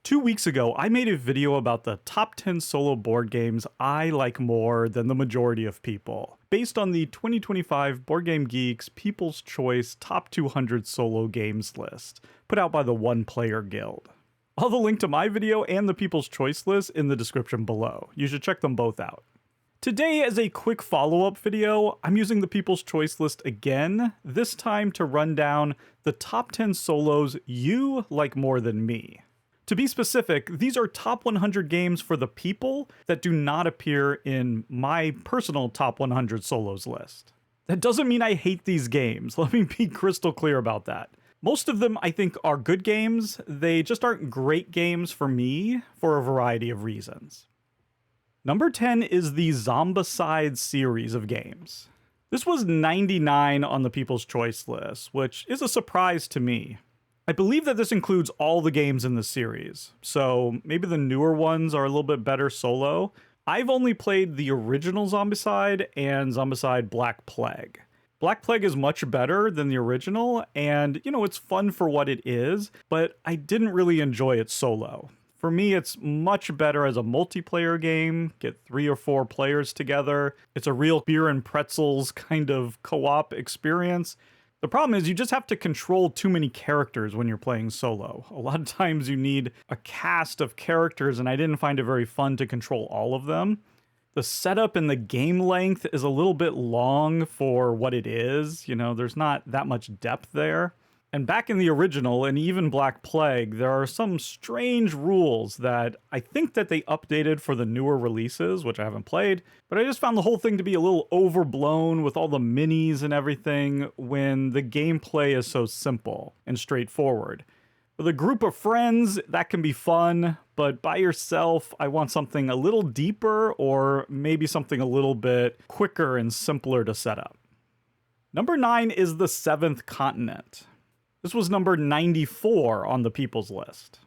2 weeks ago, I made a video about the top 10 solo board games I like more than the majority of people, based on the 2025 Board Game Geek's People's Choice Top 200 Solo Games list, put out by the One Player Guild. I'll have a link to my video and the People's Choice list in the description below. You should check them both out. Today, as a quick follow-up video, I'm using the People's Choice list again, this time to run down the top 10 solos you like more than me. To be specific, these are top 100 games for the people that do not appear in my personal top 100 solos list. That doesn't mean I hate these games, let me be crystal clear about that. Most of them I think are good games, they just aren't great games for me for a variety of reasons. Number 10 is the Zombicide series of games. This was 99 on the People's Choice list, which is a surprise to me. I believe that this includes all the games in the series, so maybe the newer ones are a little bit better solo. I've only played the original Zombicide and Zombicide Black Plague. Black Plague is much better than the original, and it's fun for what it is, but I didn't really enjoy it solo. For me, it's much better as a multiplayer game, get 3 or 4 players together. It's a real beer and pretzels kind of co-op experience. The problem is you just have to control too many characters when you're playing solo. A lot of times you need a cast of characters, and I didn't find it very fun to control all of them. The setup and the game length is a little bit long for what it is. There's not that much depth there. And back in the original, and even Black Plague, there are some strange rules that I think that they updated for the newer releases, which I haven't played, but I just found the whole thing to be a little overblown with all the minis and everything when the gameplay is so simple and straightforward. With a group of friends, that can be fun, but by yourself, I want something a little deeper or maybe something a little bit quicker and simpler to set up. Number 9 is the Seventh Continent. This was number 94 on the People's list.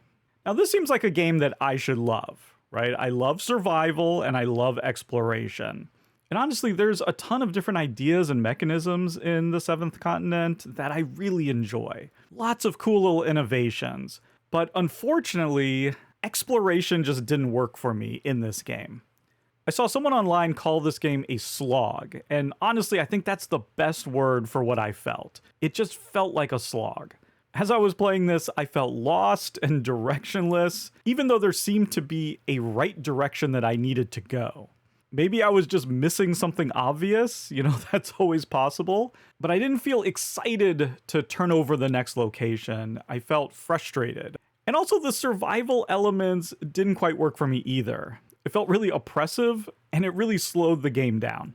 Now this seems like a game that I should love, right? I love survival and I love exploration. And honestly, there's a ton of different ideas and mechanisms in the Seventh Continent that I really enjoy. Lots of cool little innovations. But unfortunately, exploration just didn't work for me in this game. I saw someone online call this game a slog, and honestly, I think that's the best word for what I felt. It just felt like a slog. As I was playing this, I felt lost and directionless, even though there seemed to be a right direction that I needed to go. Maybe I was just missing something obvious, that's always possible, but I didn't feel excited to turn over the next location. I felt frustrated. And also the survival elements didn't quite work for me either. It felt really oppressive, and it really slowed the game down.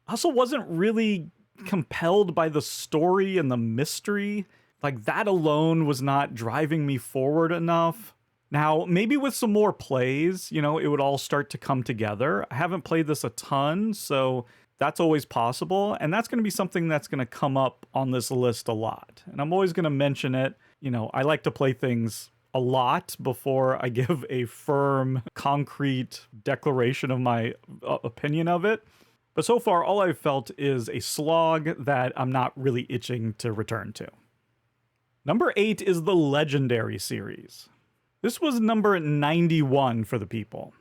I also wasn't really compelled by the story and the mystery. Like, that alone was not driving me forward enough. Now, maybe with some more plays, it would all start to come together. I haven't played this a ton, so that's always possible, and that's going to be something that's going to come up on this list a lot. And I'm always going to mention it. I like to play things a lot before I give a firm, concrete declaration of my opinion of it. But so far, all I've felt is a slog that I'm not really itching to return to. Number 8 is the Legendary series. This was number 91 for the people.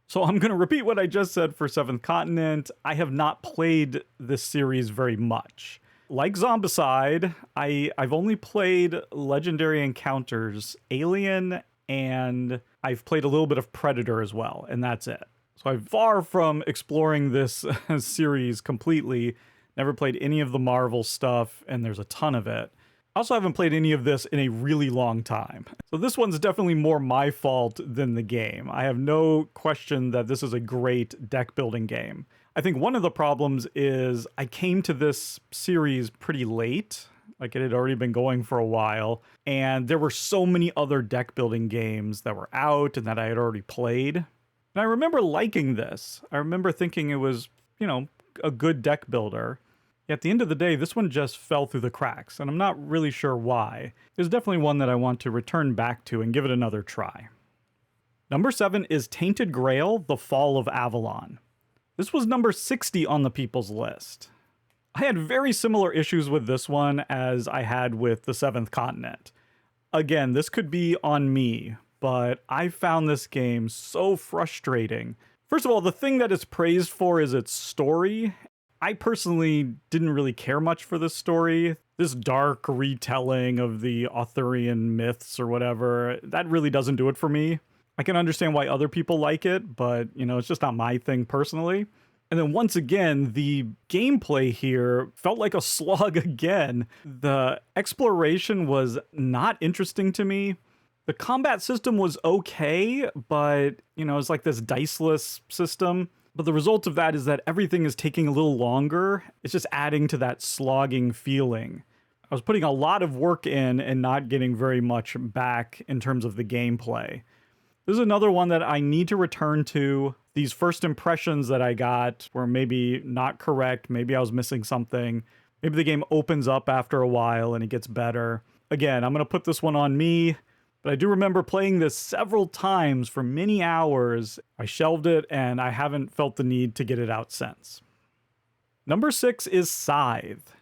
So I'm going to repeat what I just said for Seventh Continent. I have not played this series very much. Like Zombicide, I've only played Legendary Encounters, Alien, and I've played a little bit of Predator as well, and that's it. So I'm far from exploring this series completely, never played any of the Marvel stuff, and there's a ton of it. I also haven't played any of this in a really long time. So this one's definitely more my fault than the game. I have no question that this is a great deck building game. I think one of the problems is I came to this series pretty late, like it had already been going for a while, and there were so many other deck building games that were out and that I had already played. And I remember liking this. I remember thinking it was, a good deck builder. At the end of the day, this one just fell through the cracks, and I'm not really sure why. It's definitely one that I want to return back to and give it another try. Number 7 is Tainted Grail, The Fall of Avalon. This was number 60 on the People's list. I had very similar issues with this one as I had with the Seventh Continent. Again, this could be on me, but I found this game so frustrating. First of all, the thing that it's praised for is its story. I personally didn't really care much for this story. This dark retelling of the Arthurian myths or whatever, that really doesn't do it for me. I can understand why other people like it, but, it's just not my thing personally. And then once again, the gameplay here felt like a slog again. The exploration was not interesting to me. The combat system was okay, but, it's like this diceless system. But the result of that is that everything is taking a little longer. It's just adding to that slogging feeling. I was putting a lot of work in and not getting very much back in terms of the gameplay. This is another one that I need to return to. These first impressions that I got were maybe not correct. Maybe I was missing something. Maybe the game opens up after a while and it gets better. Again, I'm going to put this one on me. But I do remember playing this several times for many hours. I shelved it and I haven't felt the need to get it out since. Number 6 is Scythe.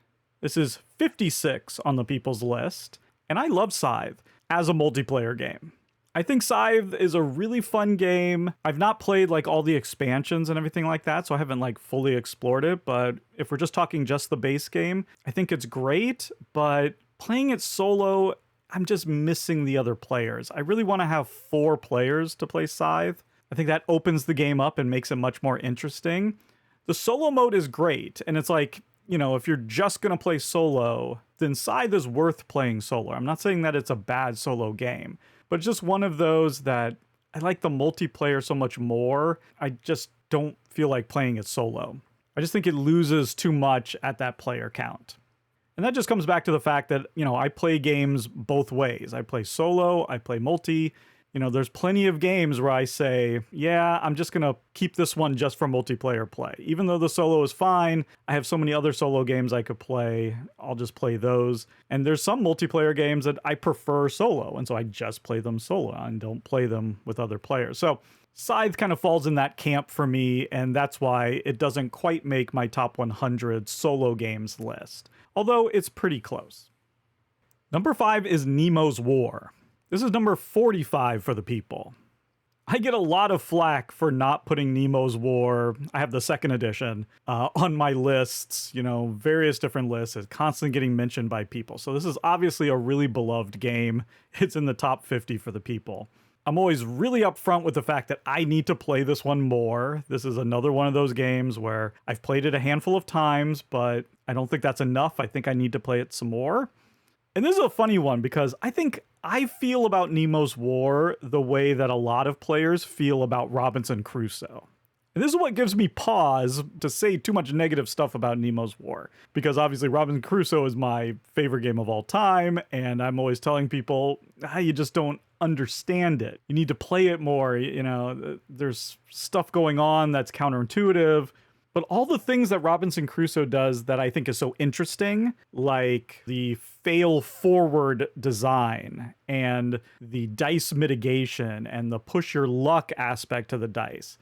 This is 56 on the people's list. And I love Scythe as a multiplayer game. I think Scythe is a really fun game. I've not played like all the expansions and everything like that, so I haven't like fully explored it. But if we're just talking just the base game, I think it's great. But playing it solo, I'm just missing the other players. I really want to have 4 players to play Scythe. I think that opens the game up and makes it much more interesting. The solo mode is great, and it's like, if you're just going to play solo, then Scythe is worth playing solo. I'm not saying that it's a bad solo game, but it's just one of those that I like the multiplayer so much more. I just don't feel like playing it solo. I just think it loses too much at that player count. And that just comes back to the fact that, I play games both ways. I play solo, I play multi. There's plenty of games where I say, yeah, I'm just going to keep this one just for multiplayer play. Even though the solo is fine, I have so many other solo games I could play. I'll just play those. And there's some multiplayer games that I prefer solo. And so I just play them solo and don't play them with other players. So Scythe kind of falls in that camp for me. And that's why it doesn't quite make my top 100 solo games list. Although it's pretty close. Number 5 is Nemo's War. This is number 45 for the people. I get a lot of flack for not putting Nemo's War, I have the second edition, on my lists, various different lists. It's constantly getting mentioned by people. So this is obviously a really beloved game. It's in the top 50 for the people. I'm always really upfront with the fact that I need to play this one more. This is another one of those games where I've played it a handful of times, but I don't think that's enough. I think I need to play it some more. And this is a funny one because I think I feel about Nemo's War the way that a lot of players feel about Robinson Crusoe. And this is what gives me pause to say too much negative stuff about Nemo's War. Because obviously Robinson Crusoe is my favorite game of all time, and I'm always telling people, you just don't understand it. You need to play it more. There's stuff going on that's counterintuitive. But all the things that Robinson Crusoe does that I think is so interesting, like the fail forward design and the dice mitigation and the push your luck aspect to the dice.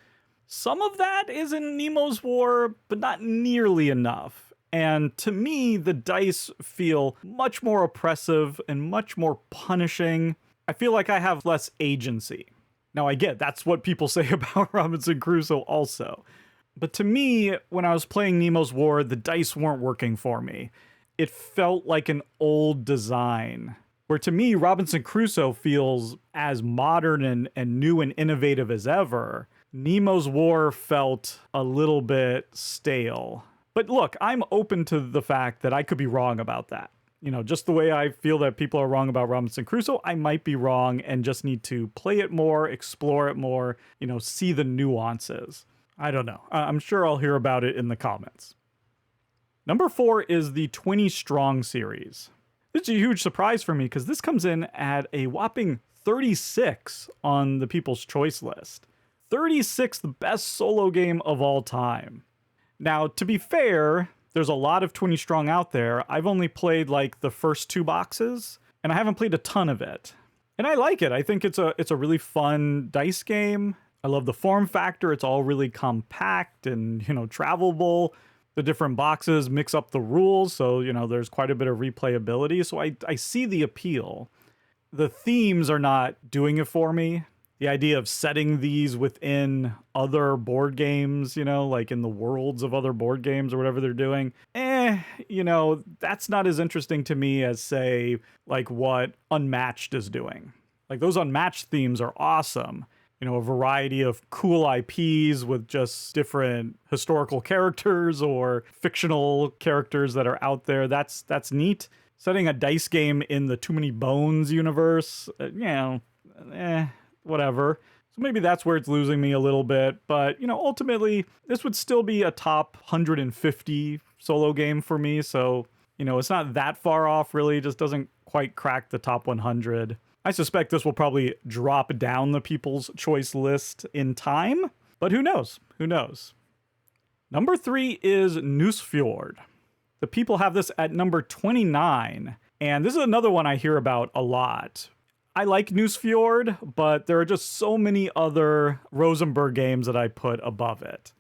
Some of that is in Nemo's War, but not nearly enough. And to me, the dice feel much more oppressive and much more punishing. I feel like I have less agency. Now I get that's what people say about Robinson Crusoe also. But to me, when I was playing Nemo's War, the dice weren't working for me. It felt like an old design. Where to me, Robinson Crusoe feels as modern and new and innovative as ever. Nemo's War felt a little bit stale. But look, I'm open to the fact that I could be wrong about that. Just the way I feel that people are wrong about Robinson Crusoe, I might be wrong and just need to play it more, explore it more, see the nuances. I don't know. I'm sure I'll hear about it in the comments. Number 4 is the 20 Strong series. This is a huge surprise for me because this comes in at a whopping 36 on the People's Choice list. 36, the best solo game of all time. Now, to be fair, there's a lot of 20 Strong out there. I've only played like the first 2 boxes, and I haven't played a ton of it. And I like it. I think it's a really fun dice game. I love the form factor. It's all really compact and, travelable. The different boxes mix up the rules. So, there's quite a bit of replayability. So I see the appeal. the themes are not doing it for me. The idea of setting these within other board games, like in the worlds of other board games or whatever they're doing, that's not as interesting to me as, say, like what Unmatched is doing. Like those Unmatched themes are awesome. A variety of cool IPs with just different historical characters or fictional characters that are out there. That's neat. Setting a dice game in the Too Many Bones universe, whatever. So maybe that's where it's losing me a little bit. But, ultimately, this would still be a top 150 solo game for me. So, it's not that far off, really. It just doesn't quite crack the top 100. I suspect this will probably drop down the People's Choice list in time. But who knows? Who knows? Number 3 is Nusfjord. The people have this at number 29. And this is another one I hear about a lot. I like Nusfjord, but there are just so many other Rosenberg games that I put above it.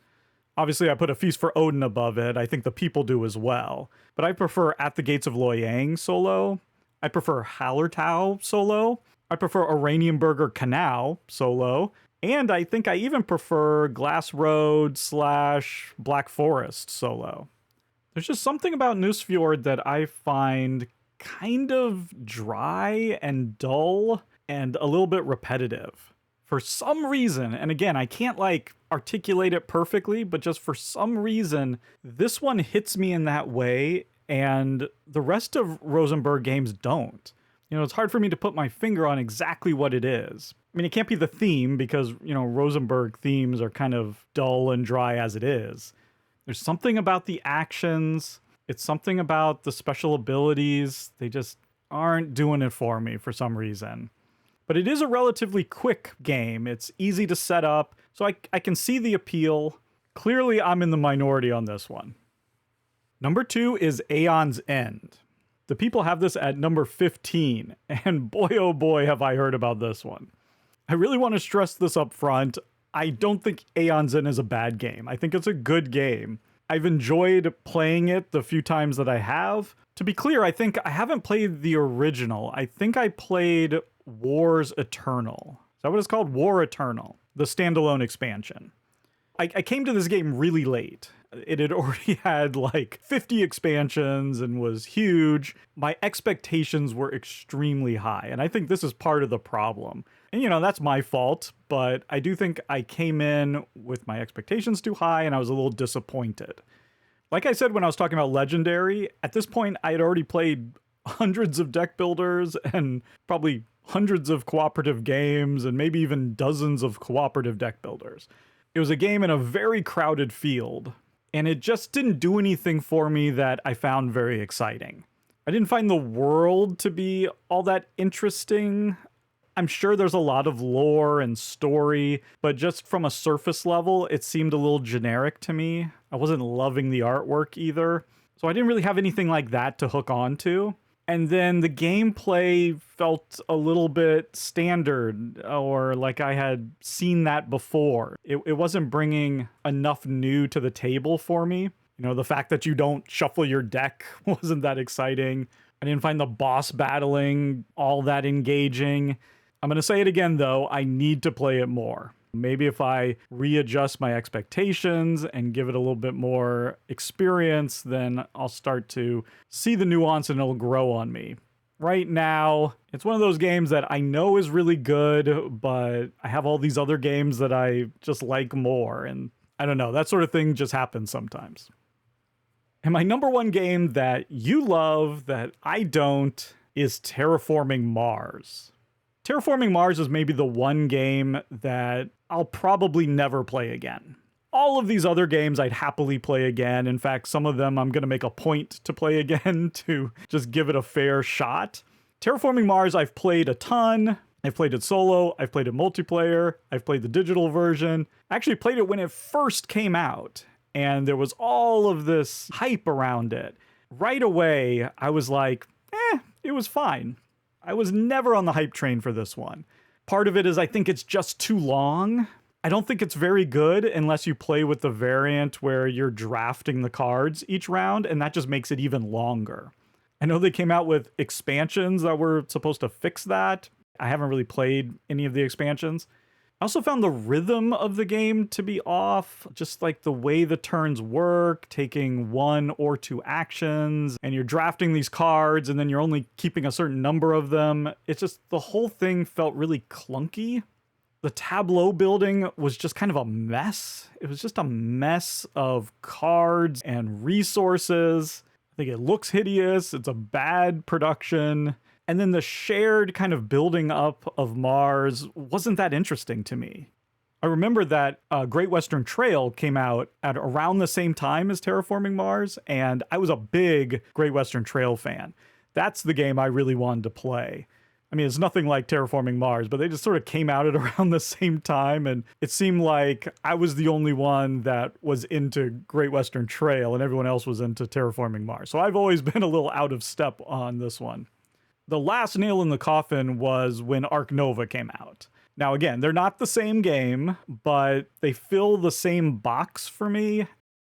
Obviously, I put A Feast for Odin above it. I think the people do as well. But I prefer At the Gates of Loyang solo. I prefer Hallertau solo. I prefer Oranienburger Canal solo. And I think I even prefer Glass Road / Black Forest solo. There's just something about Nusfjord that I find kind of dry and dull and a little bit repetitive. For some reason, and again, I can't articulate it perfectly, but just for some reason, this one hits me in that way, and the rest of Rosenberg games don't. It's hard for me to put my finger on exactly what it is. I mean, it can't be the theme because, Rosenberg themes are kind of dull and dry as it is. There's something about the actions. It's something about the special abilities. They just aren't doing it for me for some reason. But it is a relatively quick game. It's easy to set up, so I can see the appeal. Clearly, I'm in the minority on this one. Number 2 is Aeon's End. The people have this at number 15, and boy oh boy have I heard about this one. I really want to stress this up front. I don't think Aeon's End is a bad game. I think it's a good game. I've enjoyed playing it the few times that I have. To be clear, I think I haven't played the original. I think I played Wars Eternal. Is that what it's called? War Eternal, the standalone expansion. I came to this game really late. It had already had 50 expansions and was huge. My expectations were extremely high, and I think this is part of the problem. And, that's my fault, but I do think I came in with my expectations too high, and I was a little disappointed. Like I said when I was talking about Legendary, at this point, I had already played hundreds of deck builders and probably hundreds of cooperative games and maybe even dozens of cooperative deck builders. It was a game in a very crowded field, and it just didn't do anything for me that I found very exciting. I didn't find the world to be all that interesting. I'm sure there's a lot of lore and story, but just from a surface level, it seemed a little generic to me. I wasn't loving the artwork either, so I didn't really have anything like that to hook on to. And then the gameplay felt a little bit standard, or like I had seen that before. It wasn't bringing enough new to the table for me. The fact that you don't shuffle your deck wasn't that exciting. I didn't find the boss battling all that engaging. I'm going to say it again, though. I need to play it more. Maybe if I readjust my expectations and give it a little bit more experience, then I'll start to see the nuance and it'll grow on me. Right now, it's one of those games that I know is really good, but I have all these other games that I just like more. And I don't know, that sort of thing just happens sometimes. And my number 1 game that you love that I don't is Terraforming Mars. Terraforming Mars is maybe the one game that I'll probably never play again. All of these other games I'd happily play again. In fact, some of them I'm going to make a point to play again to just give it a fair shot. Terraforming Mars I've played a ton. I've played it solo, I've played it multiplayer, I've played the digital version. I actually played it when it first came out, and there was all of this hype around it. Right away, I was like, it was fine. I was never on the hype train for this one. Part of it is I think it's just too long. I don't think it's very good unless you play with the variant where you're drafting the cards each round, and that just makes it even longer. I know they came out with expansions that were supposed to fix that. I haven't really played any of the expansions. I also found the rhythm of the game to be off, just like the way the turns work, taking 1 or 2 actions, and you're drafting these cards, and then you're only keeping a certain number of them. It's just, the whole thing felt really clunky. The tableau building was just kind of a mess. It was just a mess of cards and resources. I think it looks hideous. It's a bad production. And then the shared kind of building up of Mars wasn't that interesting to me. I remember that Great Western Trail came out at around the same time as Terraforming Mars, and I was a big Great Western Trail fan. That's the game I really wanted to play. I mean, it's nothing like Terraforming Mars, but they just sort of came out at around the same time, and it seemed like I was the only one that was into Great Western Trail, and everyone else was into Terraforming Mars. So I've always been a little out of step on this one. The last nail in the coffin was when Ark Nova came out. Now, again, they're not the same game, but they fill the same box for me.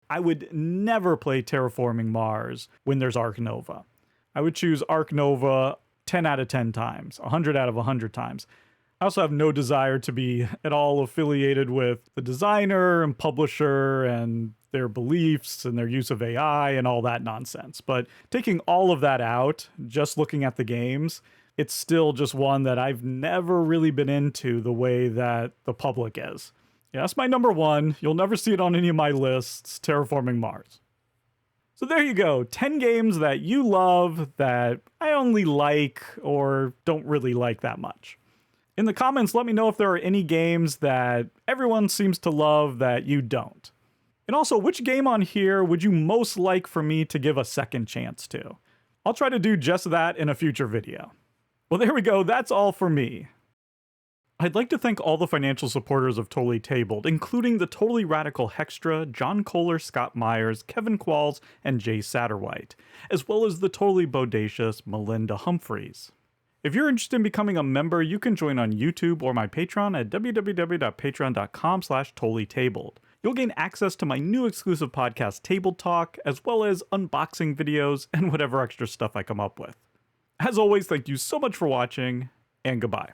I would never play Terraforming Mars when there's Ark Nova. I would choose Ark Nova 10 out of 10 times, 100 out of 100 times. I also have no desire to be at all affiliated with the designer and publisher and their beliefs and their use of AI and all that nonsense. But taking all of that out, just looking at the games, it's still just one that I've never really been into the way that the public is. Yeah, that's my number one. You'll never see it on any of my lists, Terraforming Mars. So there you go, 10 games that you love that I only like or don't really like that much. In the comments, let me know if there are any games that everyone seems to love that you don't. And also, which game on here would you most like for me to give a second chance to? I'll try to do just that in a future video. Well, there we go, that's all for me. I'd like to thank all the financial supporters of Totally Tabled, including the Totally Radical Hextra, John Kohler, Scott Myers, Kevin Qualls, and Jay Satterwhite, as well as the Totally Bodacious Melinda Humphreys. If you're interested in becoming a member, you can join on YouTube or my Patreon at www.patreon.com/totallytabled. You'll gain access to my new exclusive podcast, Table Talk, as well as unboxing videos and whatever extra stuff I come up with. As always, thank you so much for watching, and goodbye.